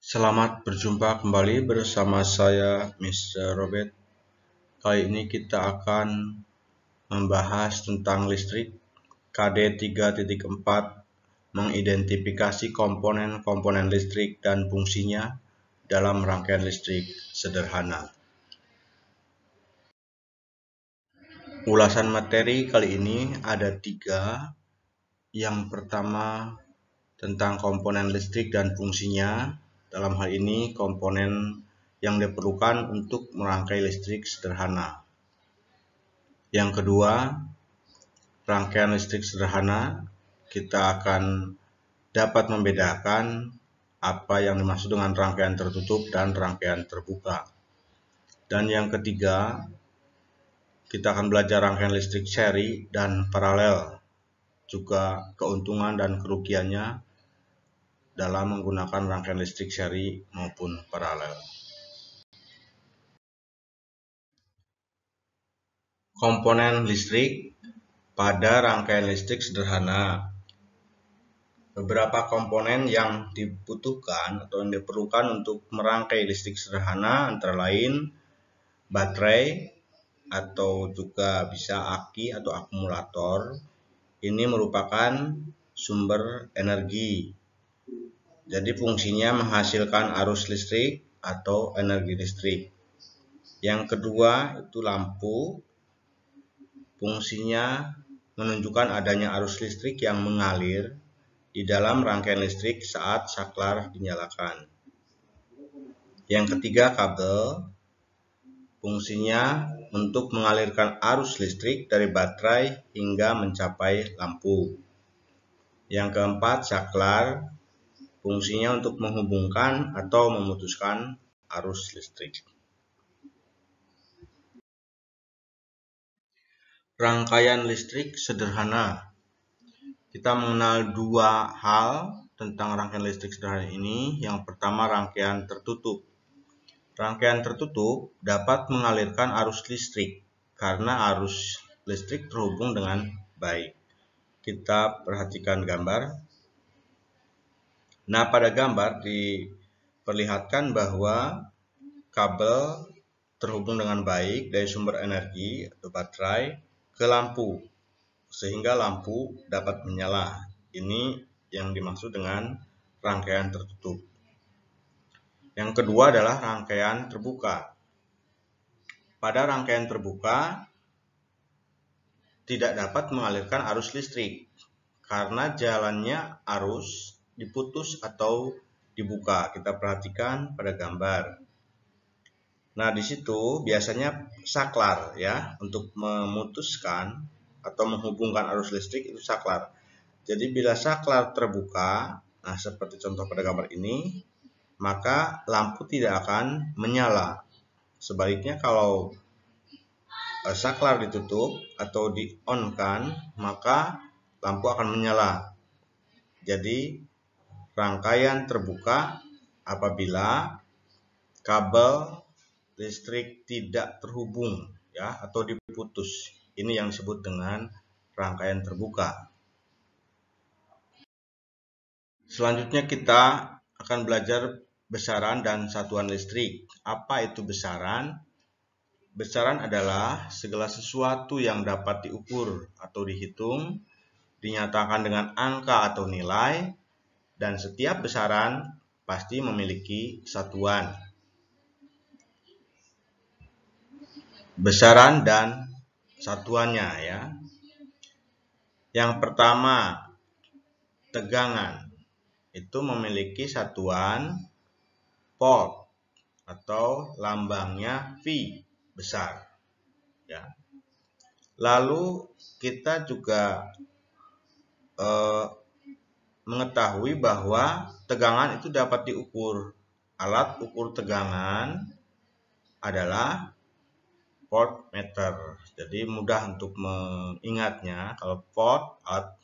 Selamat berjumpa kembali bersama saya, Mr. Robert. Kali ini kita akan membahas tentang listrik KD 3.4, mengidentifikasi komponen-komponen listrik dan fungsinya dalam rangkaian listrik sederhana. Ulasan materi kali ini ada 3. Yang pertama tentang komponen listrik dan fungsinya. Dalam hal ini komponen yang diperlukan untuk merangkai listrik sederhana. Yang kedua, rangkaian listrik sederhana, kita akan dapat membedakan apa yang dimaksud dengan rangkaian tertutup dan rangkaian terbuka. Dan yang ketiga, kita akan belajar rangkaian listrik seri dan paralel, juga keuntungan dan kerugiannya dalam menggunakan rangkaian listrik seri maupun paralel. Komponen listrik pada rangkaian listrik sederhana. Beberapa komponen yang dibutuhkan atau yang diperlukan untuk merangkai listrik sederhana antara lain baterai atau juga bisa aki atau akumulator. Ini merupakan sumber energi. Jadi fungsinya menghasilkan arus listrik atau energi listrik. Yang kedua itu lampu. Fungsinya menunjukkan adanya arus listrik yang mengalir di dalam rangkaian listrik saat saklar dinyalakan. Yang ketiga kabel. Fungsinya untuk mengalirkan arus listrik dari baterai hingga mencapai lampu. Yang keempat saklar. Fungsinya untuk menghubungkan atau memutuskan arus listrik. Rangkaian listrik sederhana. Kita mengenal 2 hal tentang rangkaian listrik sederhana ini. Yang pertama rangkaian tertutup. Rangkaian tertutup dapat mengalirkan arus listrik karena arus listrik terhubung dengan baik. Kita perhatikan gambar. Nah, pada gambar diperlihatkan bahwa kabel terhubung dengan baik dari sumber energi atau baterai ke lampu, sehingga lampu dapat menyala. Ini yang dimaksud dengan rangkaian tertutup. Yang kedua adalah rangkaian terbuka. Pada rangkaian terbuka tidak dapat mengalirkan arus listrik karena jalannya arus diputus atau dibuka. Kita perhatikan pada gambar. Nah, di situ biasanya saklar ya, untuk memutuskan atau menghubungkan arus listrik itu saklar. Jadi bila saklar terbuka, nah seperti contoh pada gambar ini, maka lampu tidak akan menyala. Sebaliknya kalau saklar ditutup atau di-on-kan, maka lampu akan menyala. Jadi rangkaian terbuka apabila kabel listrik tidak terhubung ya atau diputus. Ini yang disebut dengan rangkaian terbuka. Selanjutnya kita akan belajar besaran dan satuan listrik. Apa itu besaran? Besaran adalah segala sesuatu yang dapat diukur atau dihitung, dinyatakan dengan angka atau nilai, dan setiap besaran pasti memiliki satuan. Besaran dan satuannya ya. Yang pertama, tegangan. Itu memiliki satuan volt atau lambangnya V besar ya. Lalu kita juga mengetahui bahwa tegangan itu dapat diukur. Alat ukur tegangan adalah voltmeter. Jadi mudah untuk mengingatnya. Kalau volt, alat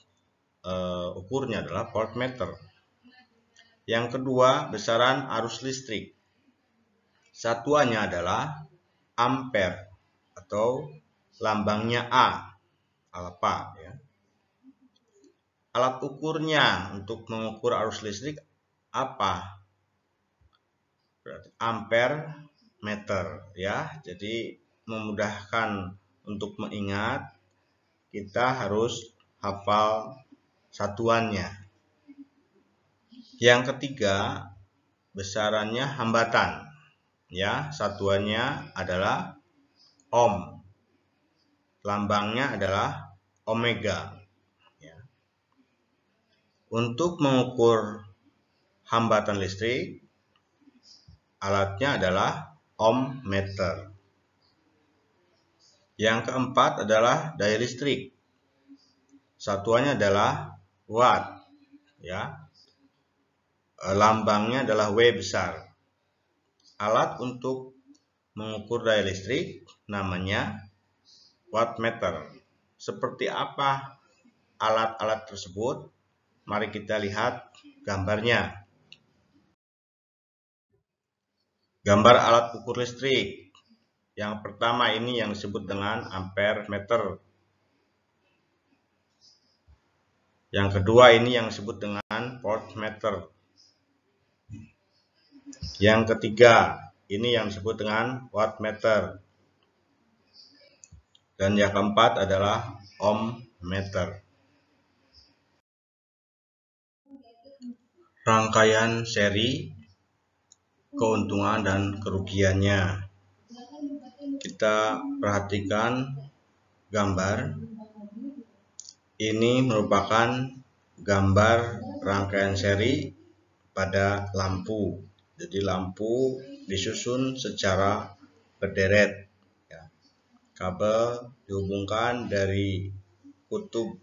ukurnya adalah voltmeter. Yang kedua, besaran arus listrik. Satuannya adalah ampere atau lambangnya A, alfa ya. Alat ukurnya untuk mengukur arus listrik apa? berarti ampere meter ya. Jadi memudahkan untuk mengingat, kita harus hafal satuannya. Yang ketiga, besarannya hambatan ya. Satuannya adalah ohm. Lambangnya adalah omega ya. Untuk mengukur hambatan listrik, alatnya adalah ohm meter. Yang keempat adalah daya listrik. Satuannya adalah watt ya. Lambangnya adalah W besar. Alat untuk mengukur daya listrik namanya wattmeter. Seperti apa alat-alat tersebut? Mari kita lihat gambarnya. Gambar alat ukur listrik. Yang pertama ini yang disebut dengan ampere meter. Yang kedua ini yang disebut dengan voltmeter. Yang ketiga ini yang disebut dengan wattmeter. Dan yang keempat adalah ohmmeter. Rangkaian seri, keuntungan dan kerugiannya. Kita perhatikan gambar. Ini merupakan gambar rangkaian seri pada lampu. Jadi lampu disusun secara berderet. Kabel dihubungkan dari kutub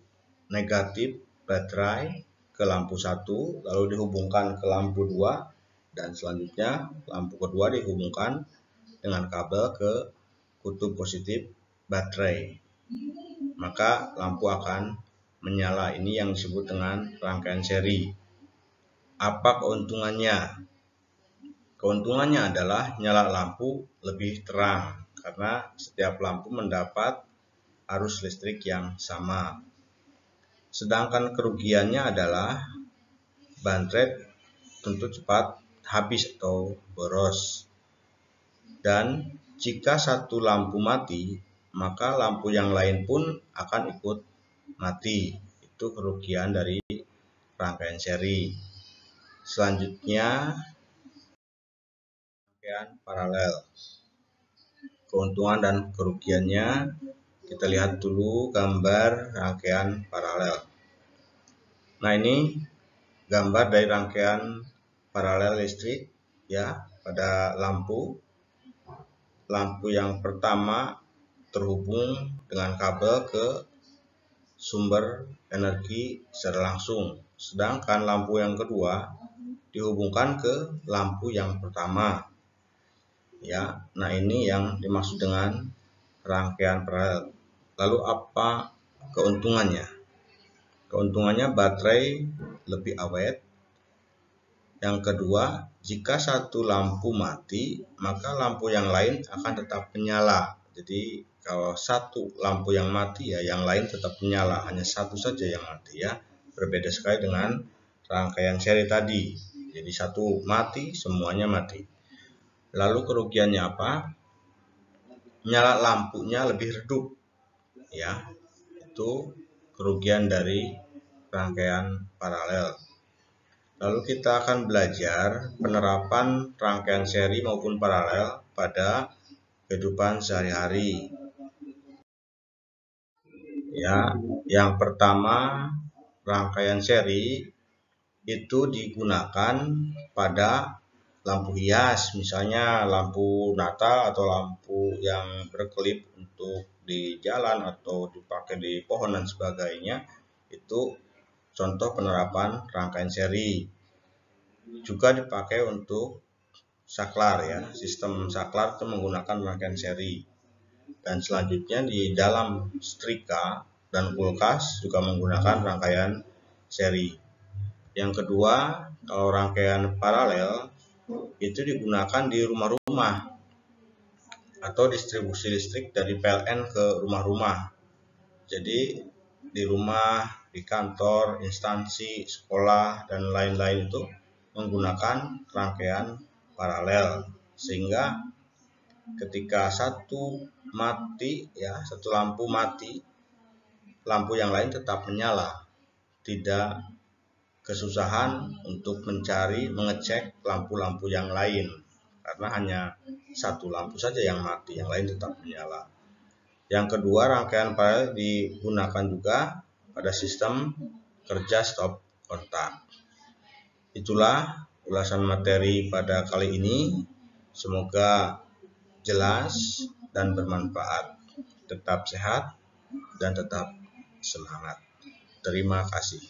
negatif baterai ke lampu 1, lalu dihubungkan ke lampu 2, dan selanjutnya lampu kedua dihubungkan dengan kabel ke kutub positif baterai. Maka lampu akan menyala. Ini yang disebut dengan rangkaian seri. Apa keuntungannya? Keuntungannya adalah nyala lampu lebih terang karena setiap lampu mendapat arus listrik yang sama. Sedangkan kerugiannya adalah baterai tentu cepat habis atau boros. Dan jika satu lampu mati, maka lampu yang lain pun akan ikut mati. Itu kerugian dari rangkaian seri. Selanjutnya, rangkaian paralel. Keuntungan dan kerugiannya, kita lihat dulu gambar rangkaian paralel. Nah, ini gambar dari rangkaian paralel listrik ya pada lampu. Lampu yang pertama terhubung dengan kabel ke sumber energi secara langsung, sedangkan lampu yang kedua dihubungkan ke lampu yang pertama ya. Nah, ini yang dimaksud dengan rangkaian paralel. Lalu apa keuntungannya? Keuntungannya baterai lebih awet. Yang kedua, jika satu lampu mati, maka lampu yang lain akan tetap menyala. Jadi kalau satu lampu yang mati ya yang lain tetap menyala, hanya satu saja yang mati ya. Berbeda sekali dengan rangkaian seri tadi. Jadi satu mati, semuanya mati. Lalu kerugiannya apa? Nyala lampunya lebih redup ya. Itu kerugian dari rangkaian paralel. Lalu kita akan belajar penerapan rangkaian seri maupun paralel pada kehidupan sehari-hari. Ya, yang pertama, rangkaian seri itu digunakan pada lampu hias, misalnya lampu Natal atau lampu yang berkelip untuk di jalan atau dipakai di pohon dan sebagainya. Itu contoh penerapan rangkaian seri. Juga dipakai untuk saklar ya. Sistem saklar itu menggunakan rangkaian seri. Dan selanjutnya di dalam setrika dan kulkas juga menggunakan rangkaian seri. Yang kedua, kalau rangkaian paralel itu digunakan di rumah-rumah atau distribusi listrik dari PLN ke rumah-rumah. Jadi di rumah, di kantor, instansi, sekolah, dan lain-lain itu menggunakan rangkaian paralel, sehingga ketika satu lampu mati, lampu yang lain tetap menyala, tidak kesusahan untuk mengecek lampu-lampu yang lain, karena hanya satu lampu saja yang mati, yang lain tetap menyala. Yang kedua, rangkaian paralel digunakan juga pada sistem kerja stop kontak. Itulah ulasan materi pada kali ini. Semoga jelas dan bermanfaat. Tetap sehat dan tetap semangat. Terima kasih.